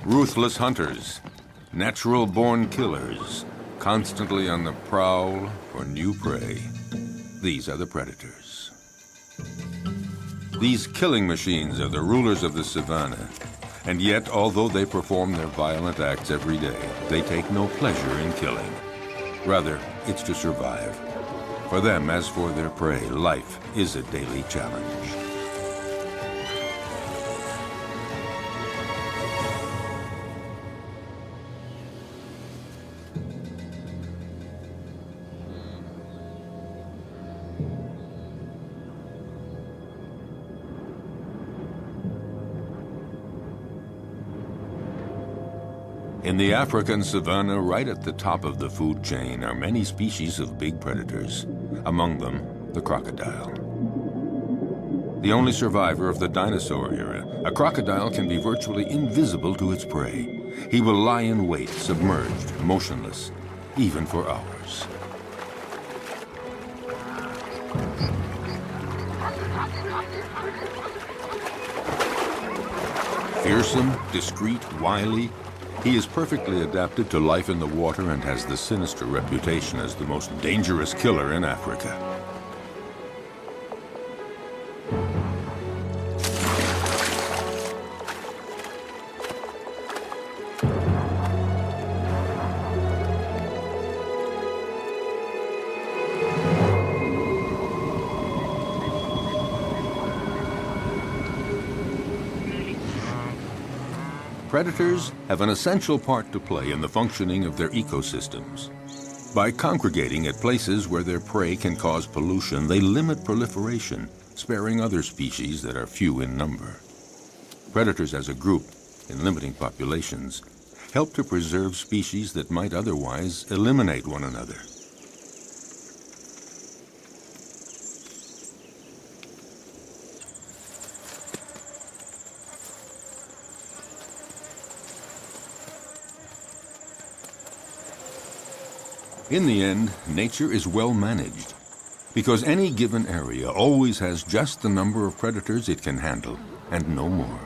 Ruthless hunters, natural-born killers, constantly on the prowl for new prey. These are the predators. These killing machines are the rulers of the savanna. And yet, although they perform their violent acts every day, they take no pleasure in killing. Rather, it's to survive. For them, as for their prey, life is a daily challenge. In the African savanna, right at the top of the food chain, are many species of big predators. Among them, the crocodile. The only survivor of the dinosaur era, a crocodile can be virtually invisible to its prey. He will lie in wait, submerged, motionless, even for hours. Fearsome, discreet, wily, he is perfectly adapted to life in the water and has the sinister reputation as the most dangerous killer in Africa. Predators have an essential part to play in the functioning of their ecosystems. By congregating at places where their prey can cause pollution, they limit proliferation, sparing other species that are few in number. Predators as a group, in limiting populations, help to preserve species that might otherwise eliminate one another. In the end, nature is well managed, because any given area always has just the number of predators it can handle, and no more.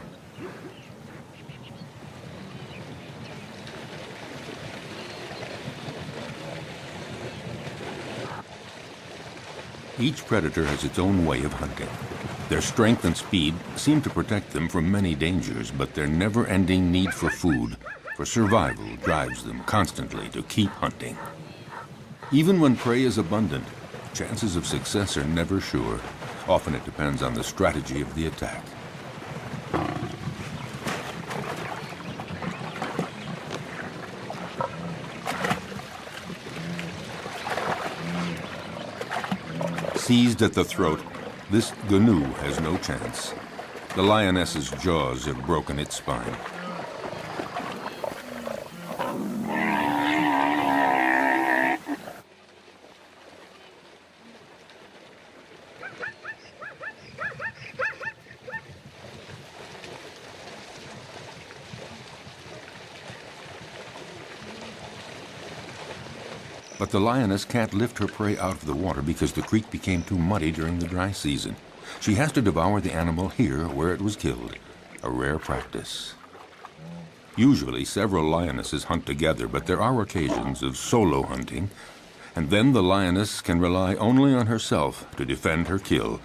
Each predator has its own way of hunting. Their strength and speed seem to protect them from many dangers, but their never-ending need for food, for survival, drives them constantly to keep hunting. Even when prey is abundant, chances of success are never sure. Often it depends on the strategy of the attack. Seized at the throat, this gnu has no chance. The lioness's jaws have broken its spine. But the lioness can't lift her prey out of the water because the creek became too muddy during the dry season. She has to devour the animal here where it was killed, a rare practice. Usually several lionesses hunt together, but there are occasions of solo hunting, and then the lioness can rely only on herself to defend her kill.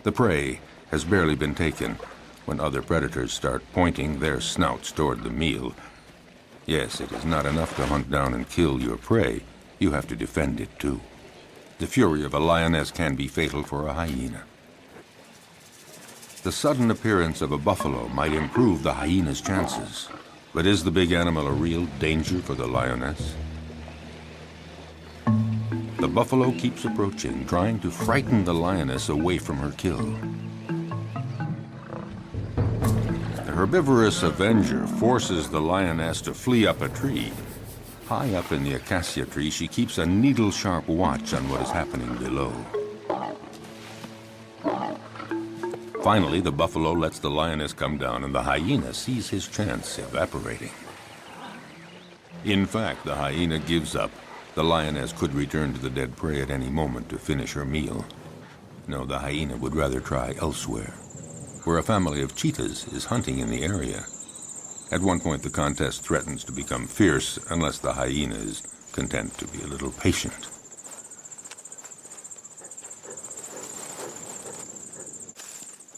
The prey has barely been taken when other predators start pointing their snouts toward the meal. Yes, it is not enough to hunt down and kill your prey. You have to defend it too. The fury of a lioness can be fatal for a hyena. The sudden appearance of a buffalo might improve the hyena's chances. But is the big animal a real danger for the lioness? The buffalo keeps approaching, trying to frighten the lioness away from her kill. The herbivorous avenger forces the lioness to flee up a tree. High up in the acacia tree, she keeps a needle-sharp watch on what is happening below. Finally, the buffalo lets the lioness come down, and the hyena sees his chance evaporating. In fact, the hyena gives up. The lioness could return to the dead prey at any moment to finish her meal. No, the hyena would rather try elsewhere, where a family of cheetahs is hunting in the area. At one point, the contest threatens to become fierce unless the hyena is content to be a little patient.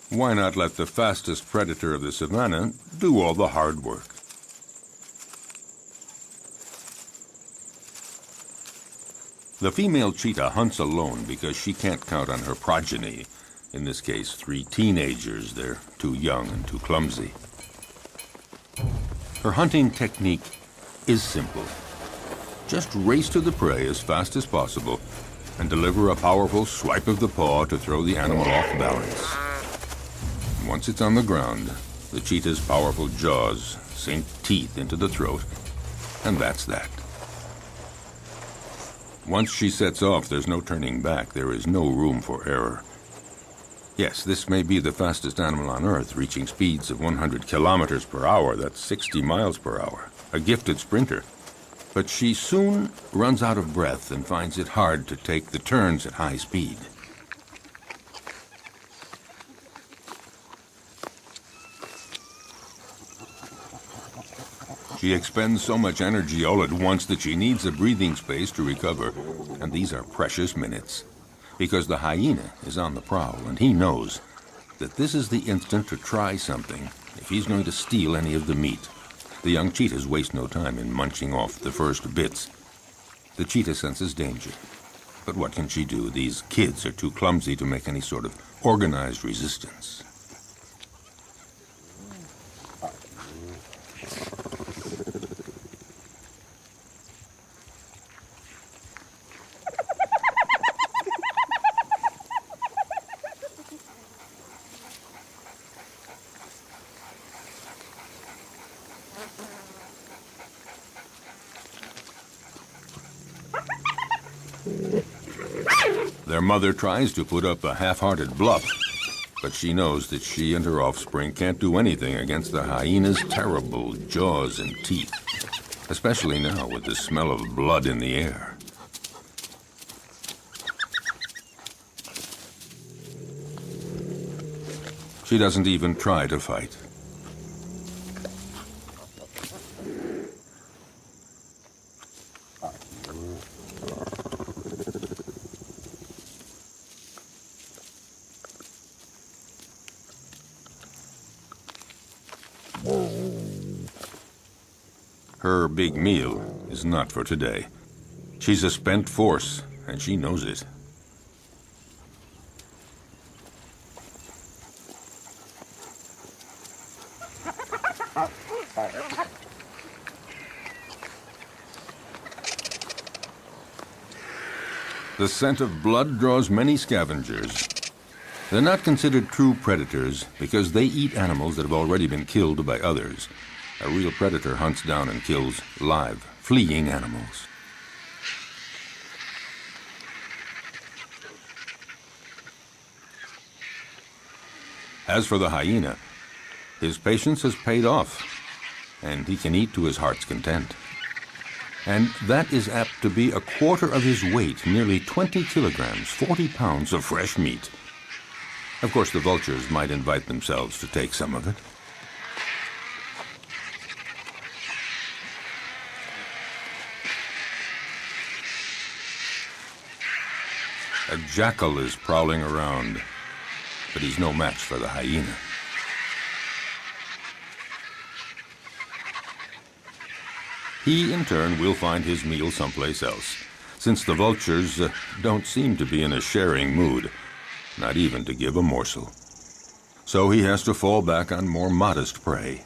Why not let the fastest predator of the savanna do all the hard work? The female cheetah hunts alone because she can't count on her progeny. In this case, 3 teenagers. They're too young and too clumsy. Her hunting technique is simple. Just race to the prey as fast as possible and deliver a powerful swipe of the paw to throw the animal off balance. Once it's on the ground, the cheetah's powerful jaws sink teeth into the throat, and that's that. Once she sets off, there's no turning back. There is no room for error. Yes, this may be the fastest animal on Earth, reaching speeds of 100 kilometers per hour. That's 60 miles per hour. A gifted sprinter. But she soon runs out of breath and finds it hard to take the turns at high speed. She expends so much energy all at once that she needs a breathing space to recover, and these are precious minutes. Because the hyena is on the prowl, and he knows that this is the instant to try something if he's going to steal any of the meat. The young cheetahs waste no time in munching off the first bits. The cheetah senses danger. But what can she do? These kids are too clumsy to make any sort of organized resistance. Their mother tries to put up a half-hearted bluff, but she knows that she and her offspring can't do anything against the hyena's terrible jaws and teeth, especially now with the smell of blood in the air. She doesn't even try to fight. Her big meal is not for today. She's a spent force, and she knows it. The scent of blood draws many scavengers. They're not considered true predators because they eat animals that have already been killed by others. A real predator hunts down and kills live, fleeing animals. As for the hyena, his patience has paid off, and he can eat to his heart's content. And that is apt to be a quarter of his weight, nearly 20 kilograms, 40 pounds of fresh meat. Of course, the vultures might invite themselves to take some of it. A jackal is prowling around, but he's no match for the hyena. He, in turn, will find his meal someplace else, since the vultures don't seem to be in a sharing mood, not even to give a morsel. So he has to fall back on more modest prey.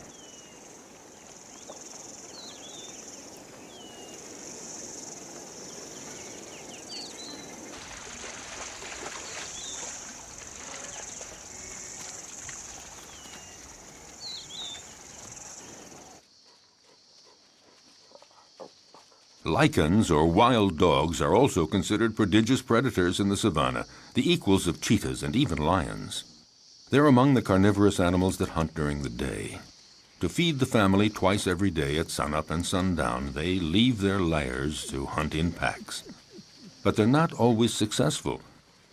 Lichens, or wild dogs, are also considered prodigious predators in the savanna, the equals of cheetahs and even lions. They're among the carnivorous animals that hunt during the day. To feed the family twice every day at sunup and sundown, they leave their lairs to hunt in packs. But they're not always successful,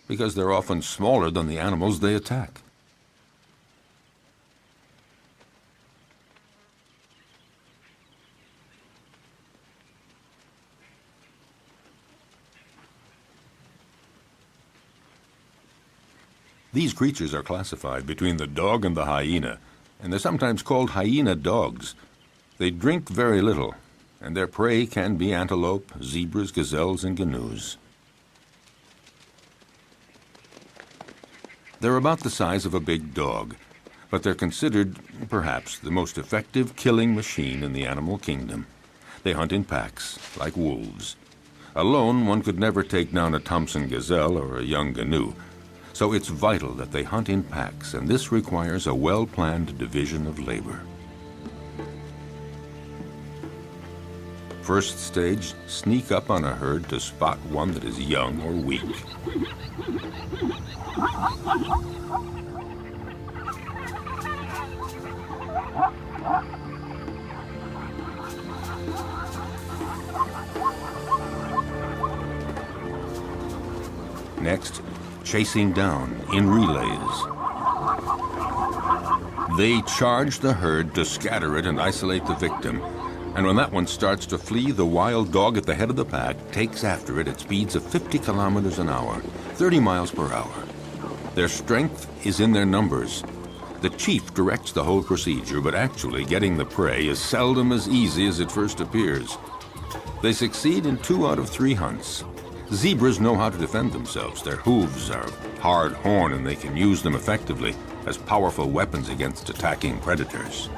because they're often smaller than the animals they attack. These creatures are classified between the dog and the hyena, and they're sometimes called hyena dogs. They drink very little, and their prey can be antelope, zebras, gazelles, and gnus. They're about the size of a big dog, but they're considered, perhaps, the most effective killing machine in the animal kingdom. They hunt in packs, like wolves. Alone, one could never take down a Thompson gazelle or a young gnu, so it's vital that they hunt in packs, and this requires a well-planned division of labor. First stage, sneak up on a herd to spot one that is young or weak. Next, chasing down in relays. They charge the herd to scatter it and isolate the victim. And when that one starts to flee, the wild dog at the head of the pack takes after it at speeds of 50 kilometers an hour, 30 miles per hour. Their strength is in their numbers. The chief directs the whole procedure, but actually getting the prey is seldom as easy as it first appears. They succeed in 2 out of 3 hunts. Zebras know how to defend themselves. Their hooves are hard horn, and they can use them effectively as powerful weapons against attacking predators.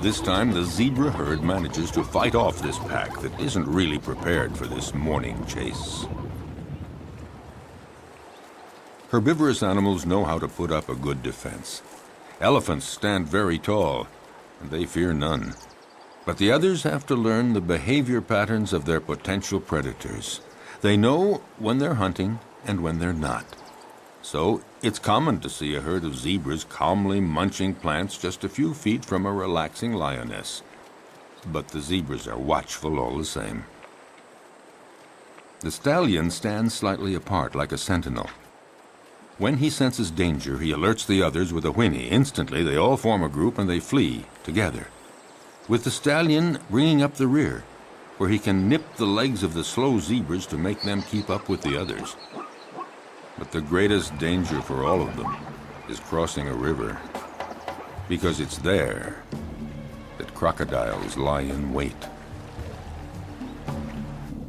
This time, the zebra herd manages to fight off this pack that isn't really prepared for this morning chase. Herbivorous animals know how to put up a good defense. Elephants stand very tall, and they fear none. But the others have to learn the behavior patterns of their potential predators. They know when they're hunting and when they're not. So it's common to see a herd of zebras calmly munching plants just a few feet from a relaxing lioness. But the zebras are watchful all the same. The stallion stands slightly apart like a sentinel. When he senses danger, he alerts the others with a whinny. Instantly, they all form a group and they flee together, with the stallion bringing up the rear, where he can nip the legs of the slow zebras to make them keep up with the others. But the greatest danger for all of them is crossing a river, because it's there that crocodiles lie in wait.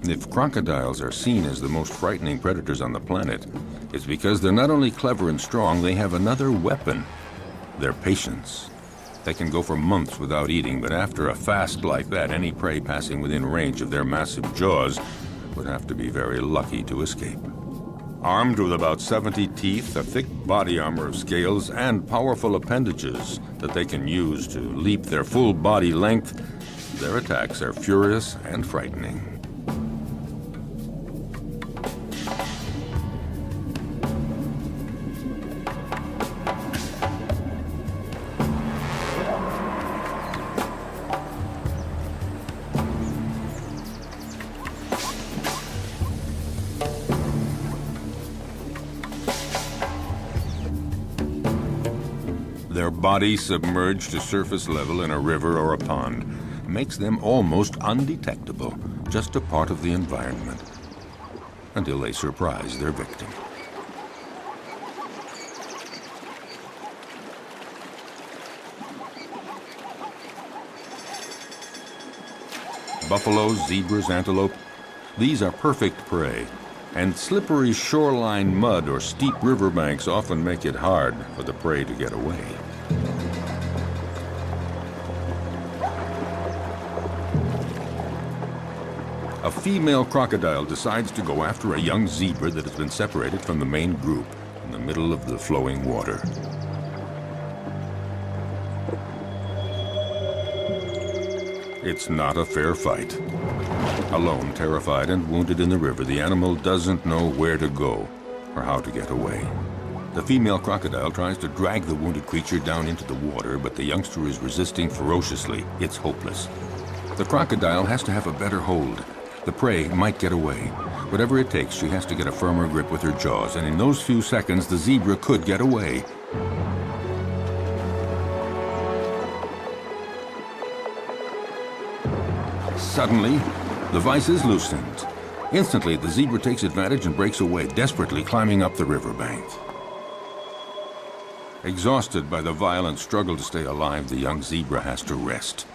If crocodiles are seen as the most frightening predators on the planet, it's because they're not only clever and strong, they have another weapon: their patience. They can go for months without eating, but after a fast like that, any prey passing within range of their massive jaws would have to be very lucky to escape. Armed with about 70 teeth, a thick body armor of scales, and powerful appendages that they can use to leap their full body length, their attacks are furious and frightening. Their body submerged to surface level in a river or a pond makes them almost undetectable, just a part of the environment, until they surprise their victim. Buffaloes, zebras, antelope, these are perfect prey. And slippery shoreline mud or steep riverbanks often make it hard for the prey to get away. A female crocodile decides to go after a young zebra that has been separated from the main group in the middle of the flowing water. It's not a fair fight. Alone, terrified and wounded in the river, the animal doesn't know where to go or how to get away. The female crocodile tries to drag the wounded creature down into the water, but the youngster is resisting ferociously. It's hopeless. The crocodile has to have a better hold. The prey might get away. Whatever it takes, she has to get a firmer grip with her jaws, and in those few seconds, the zebra could get away. Suddenly, the vise is loosened. Instantly, the zebra takes advantage and breaks away, desperately climbing up the riverbank. Exhausted by the violent struggle to stay alive, the young zebra has to rest.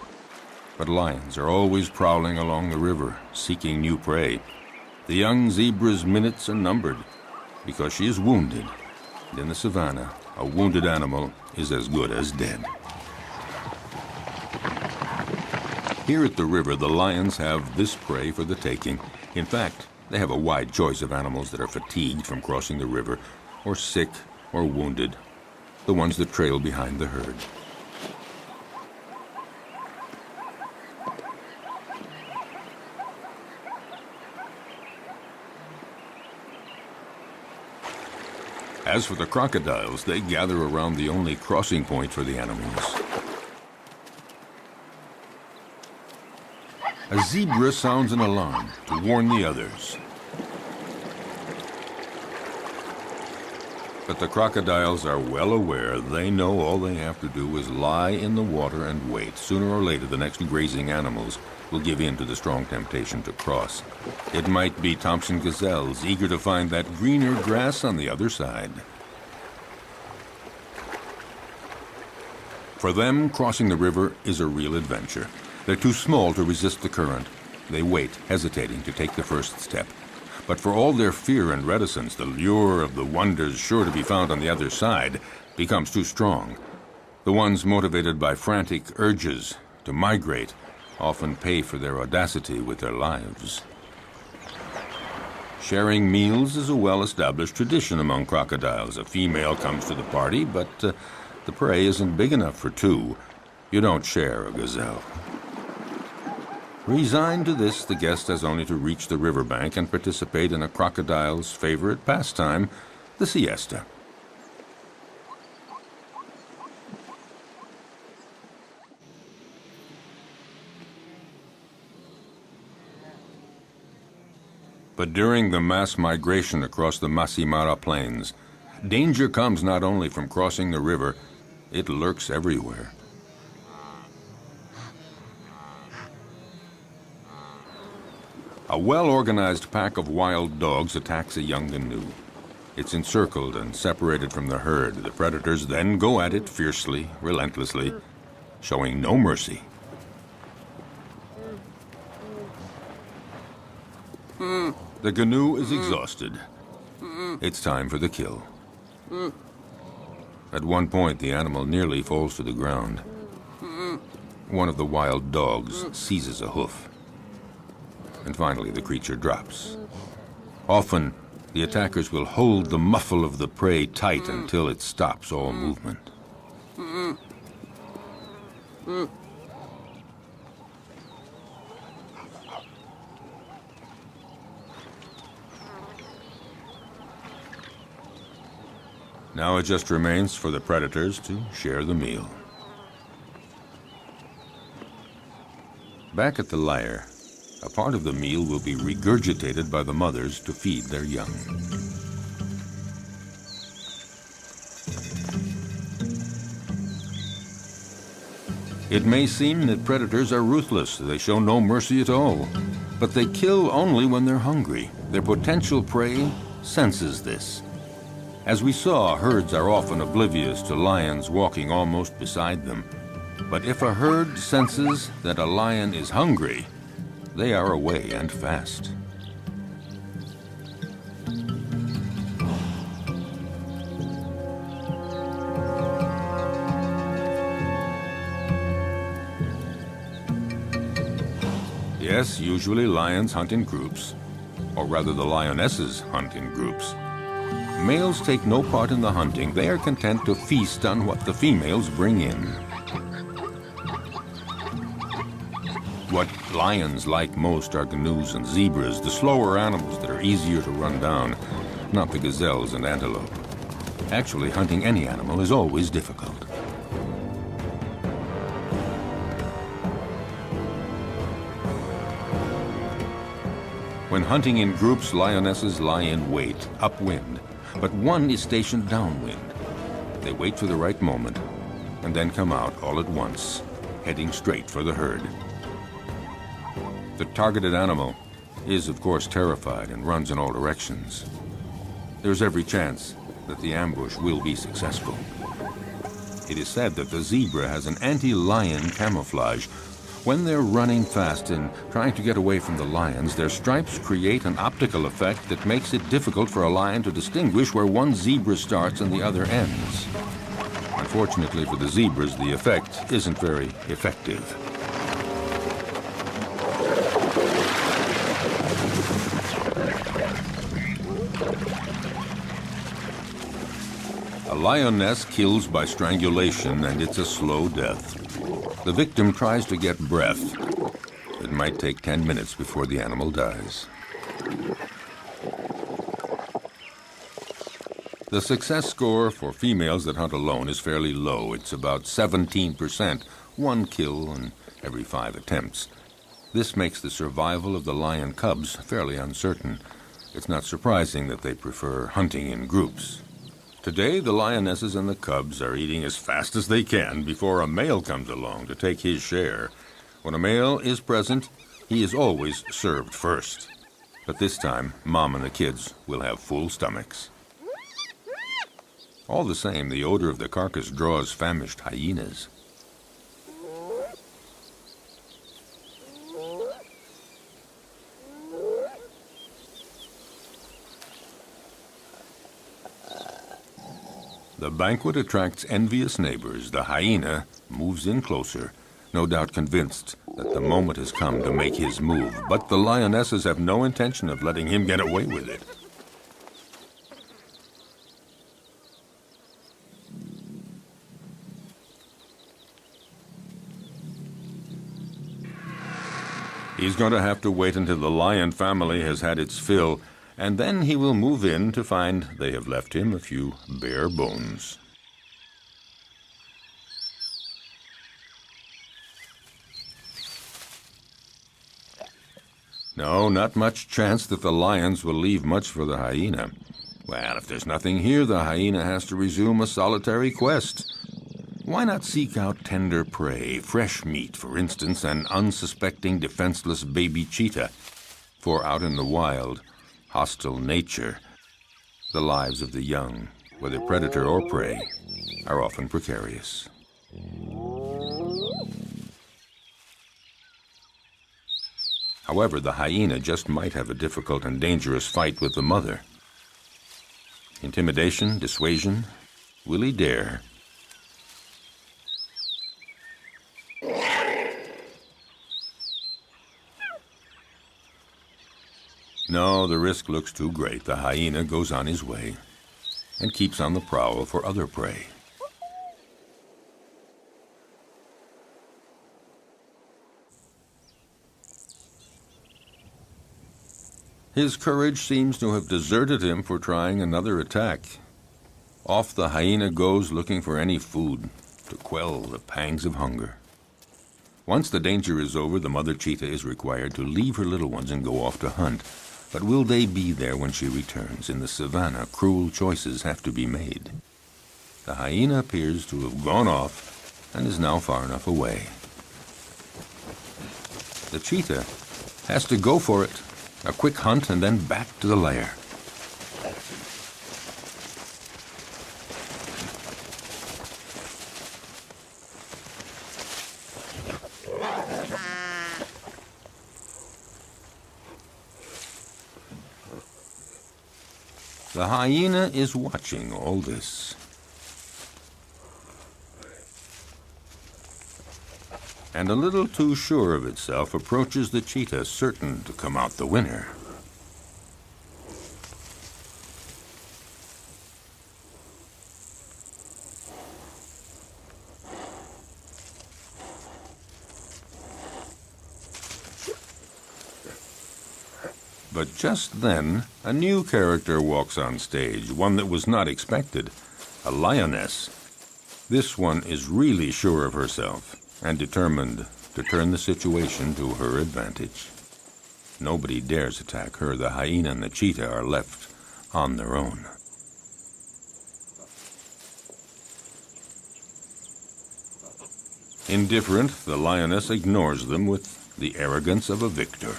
But lions are always prowling along the river, seeking new prey. The young zebra's minutes are numbered because she is wounded. And in the savannah, a wounded animal is as good as dead. Here at the river, the lions have this prey for the taking. In fact, they have a wide choice of animals that are fatigued from crossing the river, or sick, or wounded, the ones that trail behind the herd. As for the crocodiles, they gather around the only crossing point for the animals. A zebra sounds an alarm to warn the others. But the crocodiles are well aware. They know all they have to do is lie in the water and wait. Sooner or later, the next grazing animals will give in to the strong temptation to cross. It might be Thompson gazelles, eager to find that greener grass on the other side. For them, crossing the river is a real adventure. They're too small to resist the current. They wait, hesitating to take the first step. But for all their fear and reticence, the lure of the wonders sure to be found on the other side becomes too strong. The ones motivated by frantic urges to migrate often pay for their audacity with their lives. Sharing meals is a well-established tradition among crocodiles. A female comes to the party, but the prey isn't big enough for two. You don't share a gazelle. Resigned to this, the guest has only to reach the riverbank and participate in a crocodile's favorite pastime, the siesta. But during the mass migration across the Masimara Plains, danger comes not only from crossing the river, it lurks everywhere. A well-organized pack of wild dogs attacks a young gnu. It's encircled and separated from the herd. The predators then go at it fiercely, relentlessly, showing no mercy. The gnu is exhausted. It's time for the kill. At one point, the animal nearly falls to the ground. One of the wild dogs seizes a hoof. And finally, the creature drops. Often, the attackers will hold the muffle of the prey tight until it stops all movement. Now it just remains for the predators to share the meal. Back at the lair, a part of the meal will be regurgitated by the mothers to feed their young. It may seem that predators are ruthless. They show no mercy at all. But they kill only when they're hungry. Their potential prey senses this. As we saw, herds are often oblivious to lions walking almost beside them. But if a herd senses that a lion is hungry, they are away and fast. Yes, usually lions hunt in groups, or rather the lionesses hunt in groups. Males take no part in the hunting. They are content to feast on what the females bring in. What lions like most are gnus and zebras, the slower animals that are easier to run down, not the gazelles and antelope. Actually, hunting any animal is always difficult. When hunting in groups, lionesses lie in wait, upwind, but one is stationed downwind. They wait for the right moment and then come out all at once, heading straight for the herd. The targeted animal is, of course, terrified and runs in all directions. There's every chance that the ambush will be successful. It is said that the zebra has an anti-lion camouflage. When they're running fast and trying to get away from the lions, their stripes create an optical effect that makes it difficult for a lion to distinguish where one zebra starts and the other ends. Unfortunately for the zebras, the effect isn't very effective. A lioness kills by strangulation, and it's a slow death. The victim tries to get breath. It might take 10 minutes before the animal dies. The success score for females that hunt alone is fairly low. It's about 17%, one kill in every 5 attempts. This makes the survival of the lion cubs fairly uncertain. It's not surprising that they prefer hunting in groups. Today, the lionesses and the cubs are eating as fast as they can before a male comes along to take his share. When a male is present, he is always served first. But this time, Mom and the kids will have full stomachs. All the same, the odor of the carcass draws famished hyenas. The banquet attracts envious neighbors. The hyena moves in closer, no doubt convinced that the moment has come to make his move. But the lionesses have no intention of letting him get away with it. He's going to have to wait until the lion family has had its fill, and then he will move in to find they have left him a few bare bones. No, not much chance that the lions will leave much for the hyena. Well, if there's nothing here, the hyena has to resume a solitary quest. Why not seek out tender prey, fresh meat, for instance, an unsuspecting, defenseless baby cheetah? For out in the wild, hostile nature, the lives of the young, whether predator or prey, are often precarious. However, the hyena just might have a difficult and dangerous fight with the mother. Intimidation, dissuasion, will he dare? No, the risk looks too great. The hyena goes on his way and keeps on the prowl for other prey. His courage seems to have deserted him for trying another attack. Off the hyena goes looking for any food to quell the pangs of hunger. Once the danger is over, the mother cheetah is required to leave her little ones and go off to hunt. But will they be there when she returns? In the savannah, cruel choices have to be made. The hyena appears to have gone off and is now far enough away. The cheetah has to go for it. A quick hunt and then back to the lair. The hyena is watching all this. And a little too sure of itself approaches the cheetah, certain to come out the winner. But just then, a new character walks on stage, one that was not expected, a lioness. This one is really sure of herself and determined to turn the situation to her advantage. Nobody dares attack her. The hyena and the cheetah are left on their own. Indifferent, the lioness ignores them with the arrogance of a victor.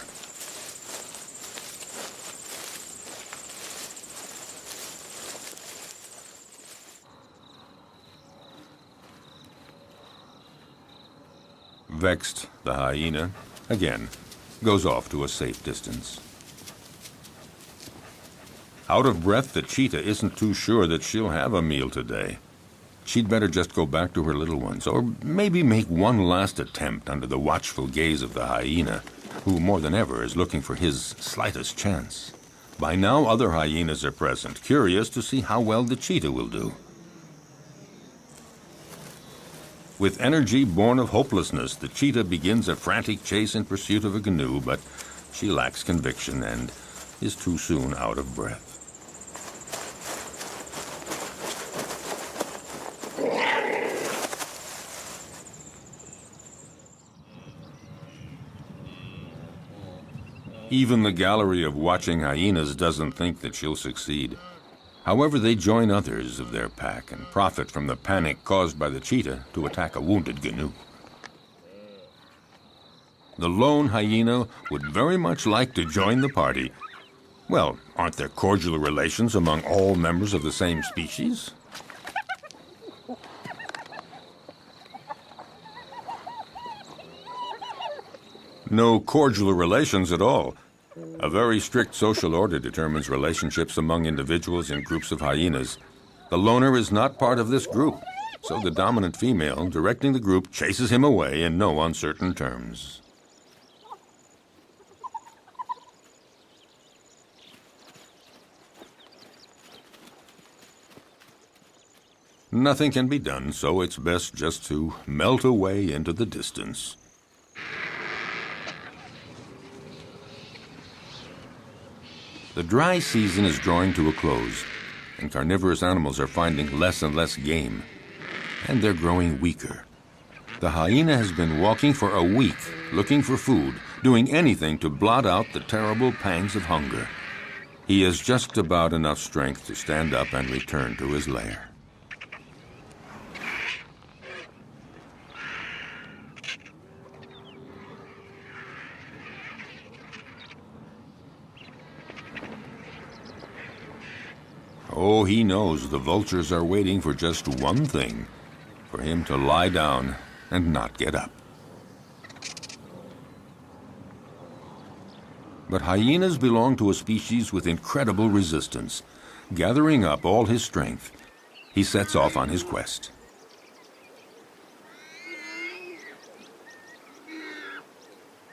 Vexed, the hyena, again, goes off to a safe distance. Out of breath, the cheetah isn't too sure that she'll have a meal today. She'd better just go back to her little ones, or maybe make one last attempt under the watchful gaze of the hyena, who more than ever is looking for his slightest chance. By now, other hyenas are present, curious to see how well the cheetah will do. With energy born of hopelessness, the cheetah begins a frantic chase in pursuit of a canoe, but she lacks conviction and is too soon out of breath. Even the gallery of watching hyenas doesn't think that she'll succeed. However, they join others of their pack and profit from the panic caused by the cheetah to attack a wounded canoe. The lone hyena would very much like to join the party. Well, aren't there cordial relations among all members of the same species? No cordial relations at all. A very strict social order determines relationships among individuals in groups of hyenas. The loner is not part of this group, so the dominant female directing the group chases him away in no uncertain terms. Nothing can be done, so it's best just to melt away into the distance. The dry season is drawing to a close, and carnivorous animals are finding less and less game, and they're growing weaker. The hyena has been walking for a week, looking for food, doing anything to blot out the terrible pangs of hunger. He has just about enough strength to stand up and return to his lair. Oh, he knows the vultures are waiting for just one thing, for him to lie down and not get up. But hyenas belong to a species with incredible resistance. Gathering up all his strength, he sets off on his quest.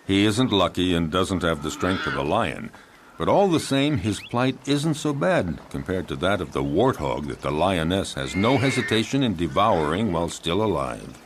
He isn't lucky and doesn't have the strength of a lion, but all the same, his plight isn't so bad compared to that of the warthog that the lioness has no hesitation in devouring while still alive.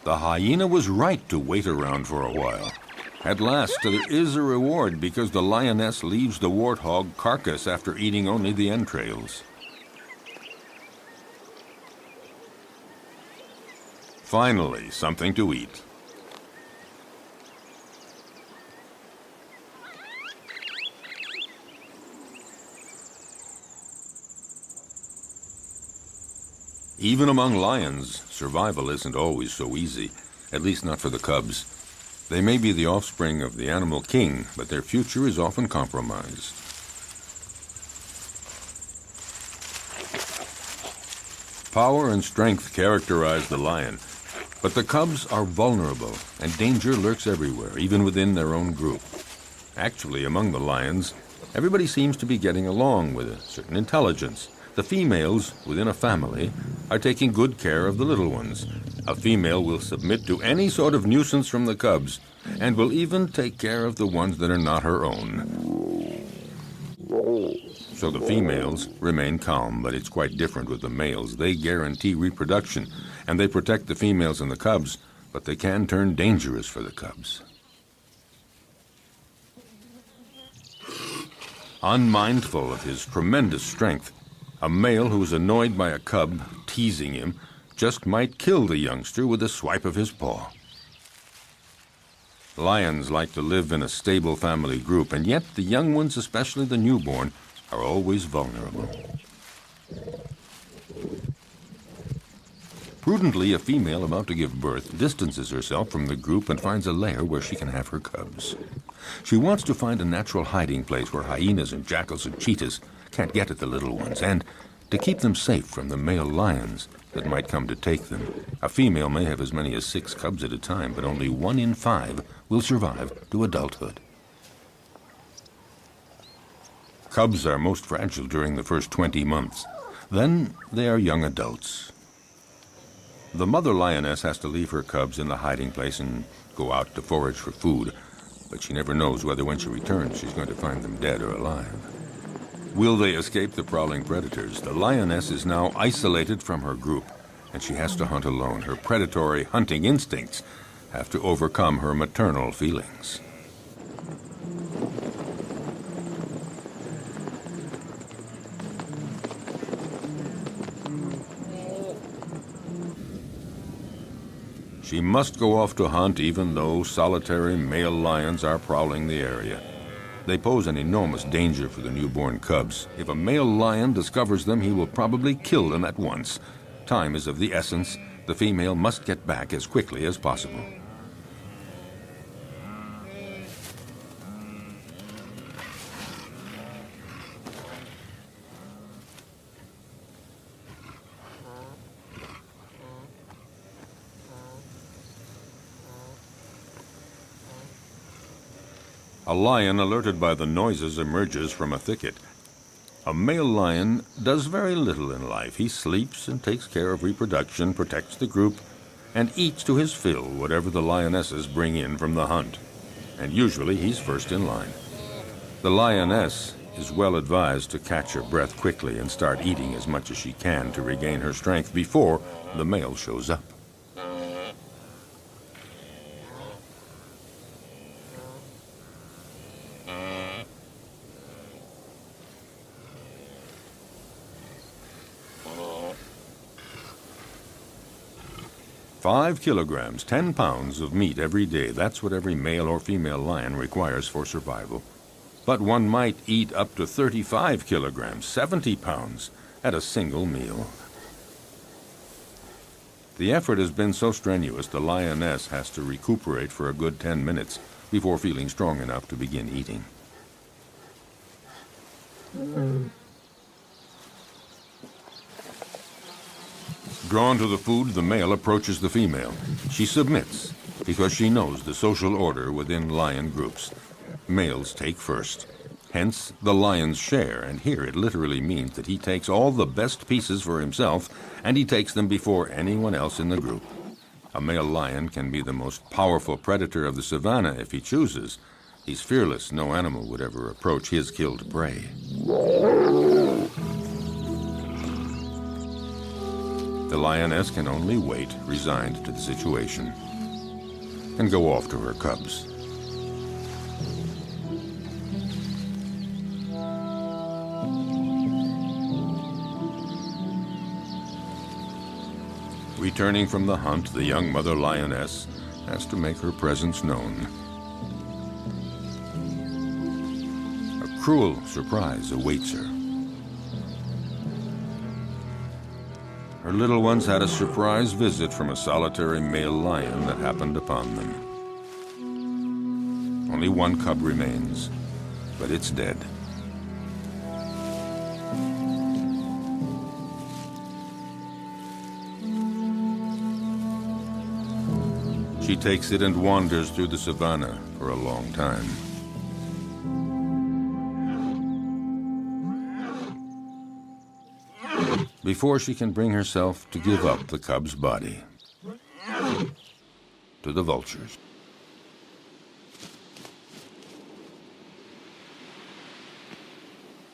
The hyena was right to wait around for a while. At last, there is a reward because the lioness leaves the warthog carcass after eating only the entrails. Finally, something to eat. Even among lions, survival isn't always so easy, at least not for the cubs. They may be the offspring of the animal king, but their future is often compromised. Power and strength characterize the lion, but the cubs are vulnerable, and danger lurks everywhere, even within their own group. Actually, among the lions, everybody seems to be getting along with a certain intelligence. The females within a family are taking good care of the little ones. A female will submit to any sort of nuisance from the cubs, and will even take care of the ones that are not her own. So the females remain calm, but it's quite different with the males. They guarantee reproduction, and they protect the females and the cubs, but they can turn dangerous for the cubs. Unmindful of his tremendous strength, a male who is annoyed by a cub teasing him just might kill the youngster with a swipe of his paw. Lions like to live in a stable family group, and yet the young ones, especially the newborn, are always vulnerable. Prudently, a female about to give birth distances herself from the group and finds a lair where she can have her cubs. She wants to find a natural hiding place where hyenas and jackals and cheetahs can't get at the little ones, and to keep them safe from the male lions that might come to take them. A female may have as many as 6 cubs at a time, but only 1 in 5 will survive to adulthood. Cubs are most fragile during the first 20 months. Then they are young adults. The mother lioness has to leave her cubs in the hiding place and go out to forage for food, but she never knows whether when she returns she's going to find them dead or alive. Will they escape the prowling predators? The lioness is now isolated from her group, and she has to hunt alone. Her predatory hunting instincts have to overcome her maternal feelings. She must go off to hunt even though solitary male lions are prowling the area. They pose an enormous danger for the newborn cubs. If a male lion discovers them, he will probably kill them at once. Time is of the essence. The female must get back as quickly as possible. A lion, alerted by the noises, emerges from a thicket. A male lion does very little in life. He sleeps and takes care of reproduction, protects the group, and eats to his fill whatever the lionesses bring in from the hunt. And usually he's first in line. The lioness is well advised to catch her breath quickly and start eating as much as she can to regain her strength before the male shows up. Five kilograms, 10 pounds of meat every day. That's what every male or female lion requires for survival. But one might eat up to 35 kilograms, 70 pounds, at a single meal. The effort has been so strenuous, the lioness has to recuperate for a good 10 minutes before feeling strong enough to begin eating. Drawn to the food, the male approaches the female. She submits because she knows the social order within lion groups. Males take first. Hence the lion's share, and here it literally means that he takes all the best pieces for himself, and he takes them before anyone else in the group. A male lion can be the most powerful predator of the savannah if he chooses. He's fearless. No animal would ever approach his killed prey. The lioness can only wait, resigned to the situation, and go off to her cubs. Returning from the hunt, the young mother lioness has to make her presence known. A cruel surprise awaits her. Her little ones had a surprise visit from a solitary male lion that happened upon them. Only one cub remains, but it's dead. She takes it and wanders through the savannah for a long time. Before she can bring herself to give up the cub's body to the vultures.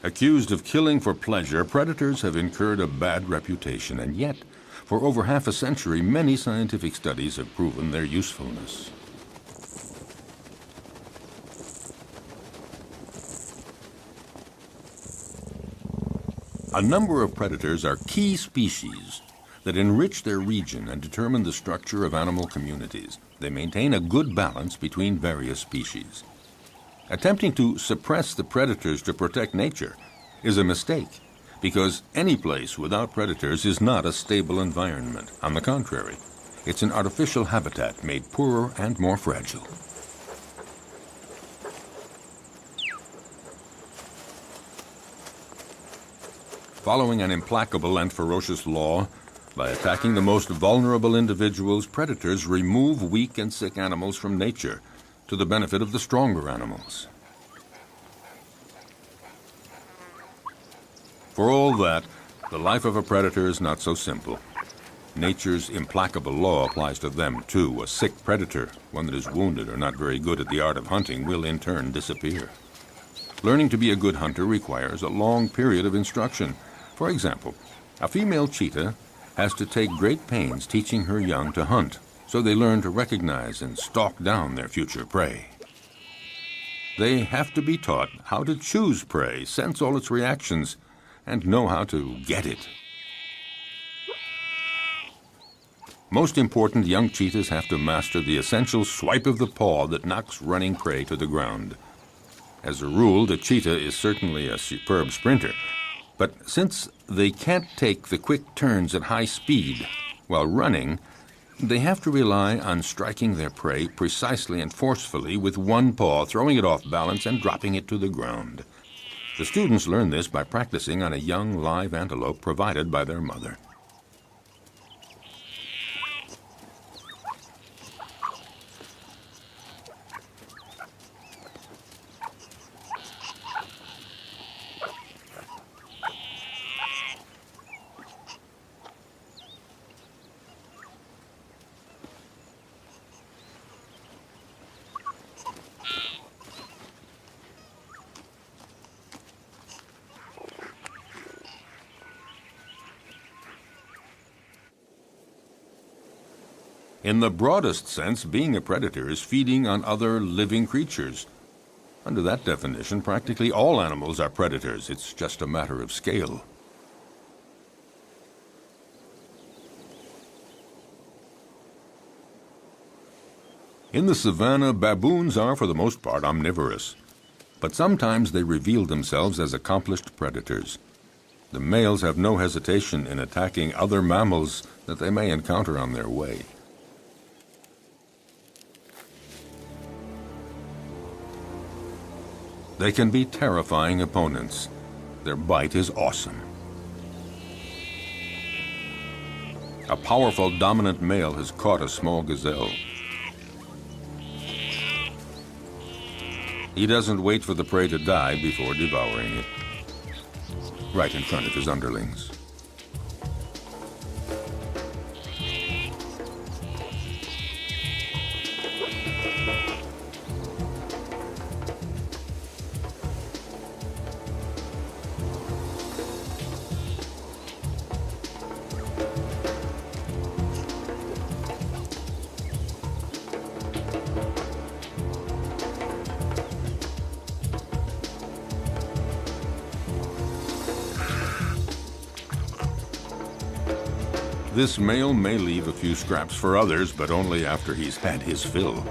Accused of killing for pleasure, predators have incurred a bad reputation, and yet, for over half a century, many scientific studies have proven their usefulness. A number of predators are key species that enrich their region and determine the structure of animal communities. They maintain a good balance between various species. Attempting to suppress the predators to protect nature is a mistake, because any place without predators is not a stable environment. On the contrary, it's an artificial habitat made poorer and more fragile. Following an implacable and ferocious law, by attacking the most vulnerable individuals, predators remove weak and sick animals from nature to the benefit of the stronger animals. For all that, the life of a predator is not so simple. Nature's implacable law applies to them too. A sick predator, one that is wounded or not very good at the art of hunting, will in turn disappear. Learning to be a good hunter requires a long period of instruction. For example, a female cheetah has to take great pains teaching her young to hunt, so they learn to recognize and stalk down their future prey. They have to be taught how to choose prey, sense all its reactions, and know how to get it. Most important, young cheetahs have to master the essential swipe of the paw that knocks running prey to the ground. As a rule, the cheetah is certainly a superb sprinter, but since they can't take the quick turns at high speed while running, they have to rely on striking their prey precisely and forcefully with one paw, throwing it off balance and dropping it to the ground. The students learn this by practicing on a young live antelope provided by their mother. In the broadest sense, being a predator is feeding on other living creatures. Under that definition, practically all animals are predators. It's just a matter of scale. In the savannah, baboons are, for the most part, omnivorous. But sometimes they reveal themselves as accomplished predators. The males have no hesitation in attacking other mammals that they may encounter on their way. They can be terrifying opponents. Their bite is awesome. A powerful dominant male has caught a small gazelle. He doesn't wait for the prey to die before devouring it, right in front of his underlings. This male may leave a few scraps for others, but only after he's had his fill.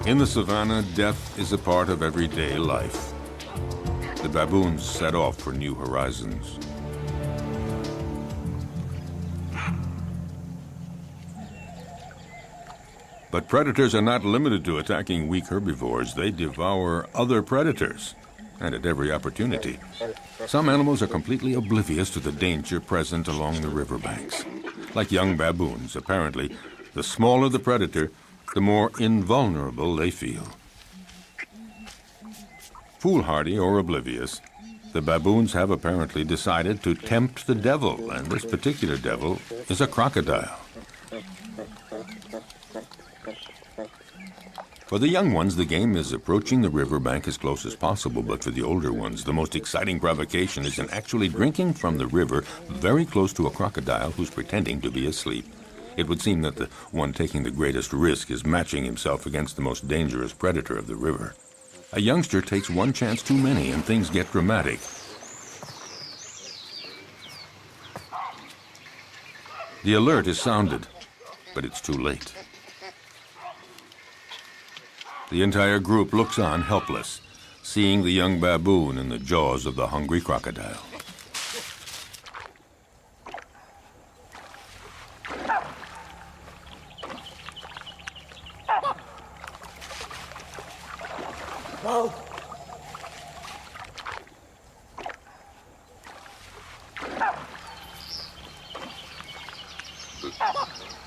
In the savannah, death is a part of everyday life. The baboons set off for new horizons. But predators are not limited to attacking weak herbivores. They devour other predators, and at every opportunity. Some animals are completely oblivious to the danger present along the riverbanks. Like young baboons, apparently, the smaller the predator, the more invulnerable they feel. Foolhardy or oblivious, The baboons have apparently decided to tempt the devil, and this particular devil is a crocodile. For the young ones, the game is approaching the riverbank as close as possible, but for the older ones, the most exciting provocation is in actually drinking from the river very close to a crocodile who's pretending to be asleep. It would seem that the one taking the greatest risk is matching himself against the most dangerous predator of the river. A youngster takes one chance too many and things get dramatic. The alert is sounded, but it's too late. The entire group looks on helpless, seeing the young baboon in the jaws of the hungry crocodile.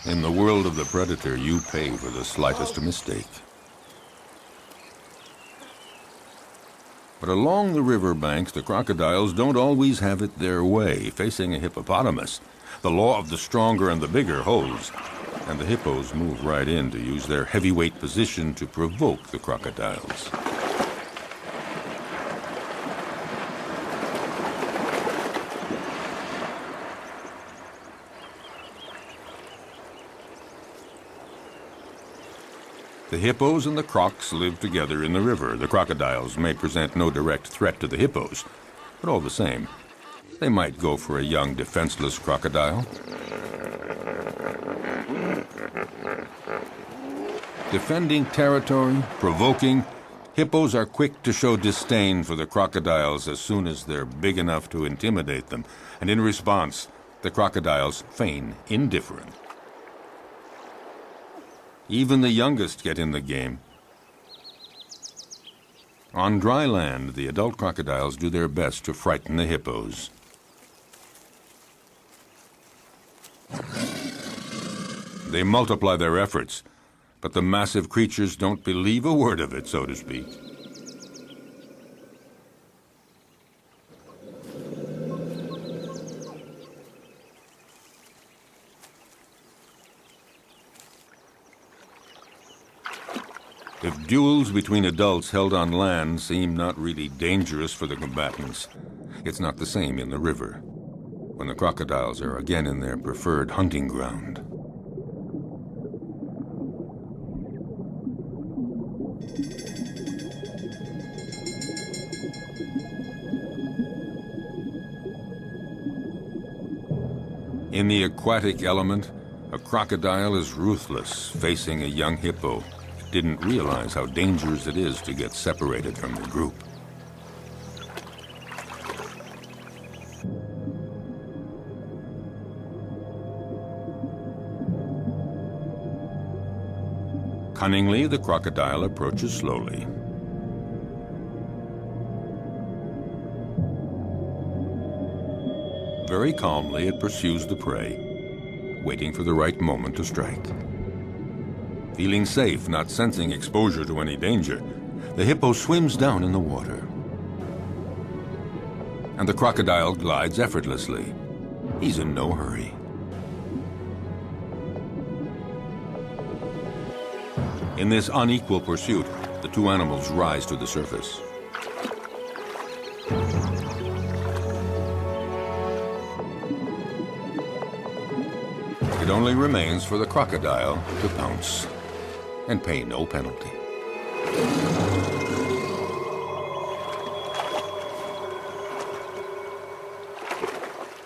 In the world of the predator, you pay for the slightest mistake. But along the river banks, the crocodiles don't always have it their way. Facing a hippopotamus, the law of the stronger and the bigger holds, and the hippos move right in to use their heavyweight position to provoke the crocodiles. The hippos and the crocs live together in the river. The crocodiles may present no direct threat to the hippos, but all the same, they might go for a young, defenseless crocodile. Defending territory, provoking, hippos are quick to show disdain for the crocodiles as soon as they're big enough to intimidate them, and in response, the crocodiles feign indifference. Even the youngest get in the game. On dry land, the adult crocodiles do their best to frighten the hippos. They multiply their efforts, but the massive creatures don't believe a word of it, so to speak. If duels between adults held on land seem not really dangerous for the combatants, it's not the same in the river, when the crocodiles are again in their preferred hunting ground. In the aquatic element, a crocodile is ruthless, facing a young hippo. Didn't realize how dangerous it is to get separated from the group. Cunningly, the crocodile approaches slowly. Very calmly, it pursues the prey, waiting for the right moment to strike. Feeling safe, not sensing exposure to any danger, the hippo swims down in the water. And the crocodile glides effortlessly. He's in no hurry. In this unequal pursuit, the two animals rise to the surface. It only remains for the crocodile to pounce and pay no penalty.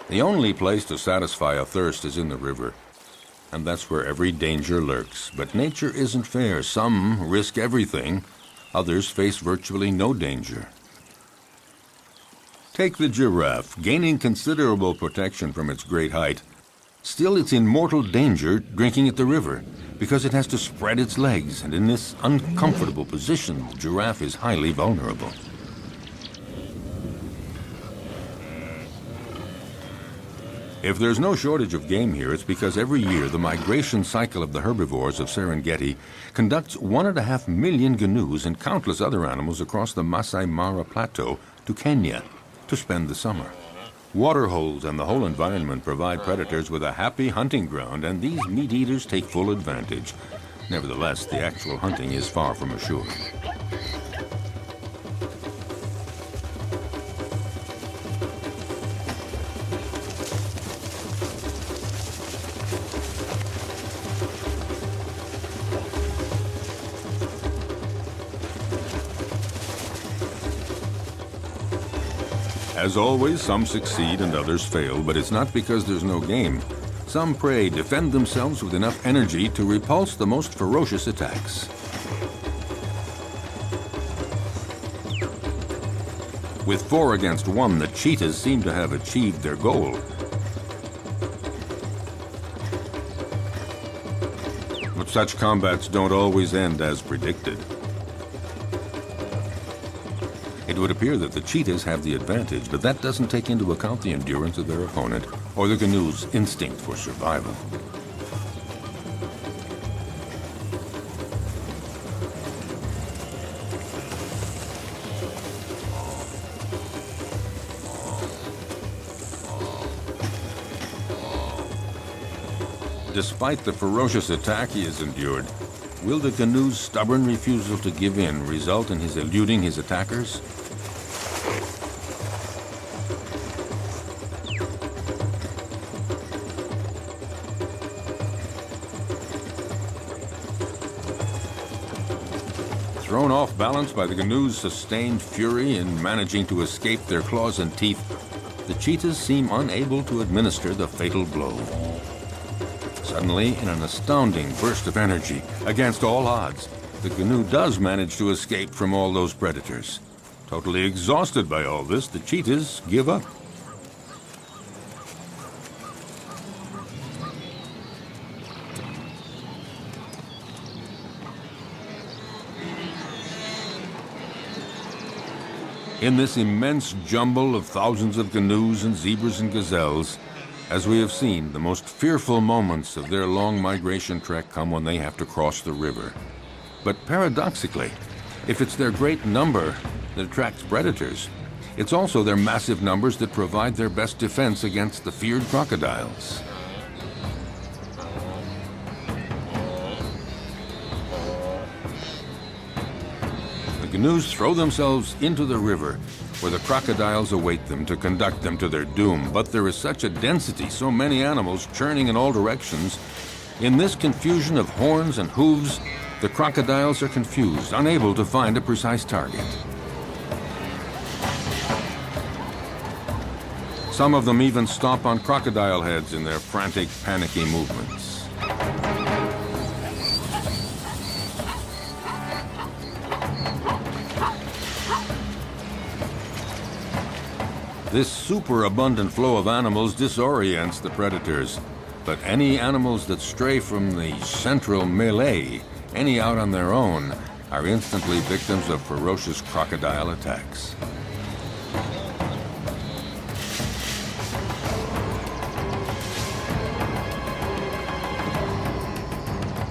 The only place to satisfy a thirst is in the river, and that's where every danger lurks. But nature isn't fair. Some risk everything, others face virtually no danger. Take the giraffe, gaining considerable protection from its great height. Still, it's in mortal danger drinking at the river, because it has to spread its legs, and in this uncomfortable position, the giraffe is highly vulnerable. If there's no shortage of game here, it's because every year the migration cycle of the herbivores of Serengeti conducts 1.5 million gnus and countless other animals across the Masai Mara Plateau to Kenya, to to spend the summer. Water holes and the whole environment provide predators with a happy hunting ground, and these meat eaters take full advantage. Nevertheless, the actual hunting is far from assured. As always, some succeed and others fail, but it's not because there's no game. Some prey defend themselves with enough energy to repulse the most ferocious attacks. With 4 against 1, the cheetahs seem to have achieved their goal. But such combats don't always end as predicted. It would appear that the cheetahs have the advantage, but that doesn't take into account the endurance of their opponent or the canoe's instinct for survival. Despite the ferocious attack he has endured, will the canoe's stubborn refusal to give in result in his eluding his attackers? Thrown off balance by the canoe's sustained fury in managing to escape their claws and teeth, the cheetahs seem unable to administer the fatal blow. Suddenly, in an astounding burst of energy, against all odds, the canoe does manage to escape from all those predators. Totally exhausted by all this, the cheetahs give up. In this immense jumble of thousands of canoes and zebras and gazelles, as we have seen, the most fearful moments of their long migration trek come when they have to cross the river. But paradoxically, if it's their great number that attracts predators, it's also their massive numbers that provide their best defense against the feared crocodiles. The canoes throw themselves into the river, where the crocodiles await them to conduct them to their doom. But there is such a density, so many animals churning in all directions. In this confusion of horns and hooves, the crocodiles are confused, unable to find a precise target. Some of them even stomp on crocodile heads in their frantic, panicky movements. This superabundant flow of animals disorients the predators, but any animals that stray from the central melee, any out on their own, are instantly victims of ferocious crocodile attacks.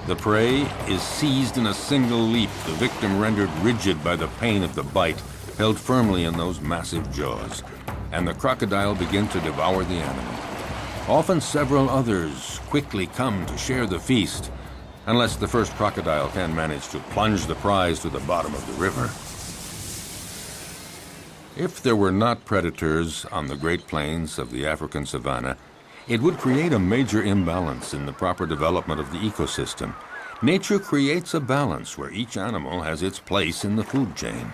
The prey is seized in a single leap, the victim rendered rigid by the pain of the bite, held firmly in those massive jaws, and the crocodile begins to devour the animal. Often several others quickly come to share the feast, unless the first crocodile can manage to plunge the prize to the bottom of the river. If there were not predators on the Great Plains of the African savanna, it would create a major imbalance in the proper development of the ecosystem. Nature creates a balance where each animal has its place in the food chain.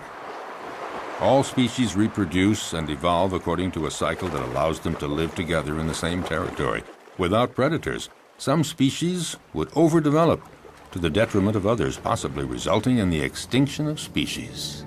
All species reproduce and evolve according to a cycle that allows them to live together in the same territory. Without predators, some species would overdevelop to the detriment of others, possibly resulting in the extinction of species.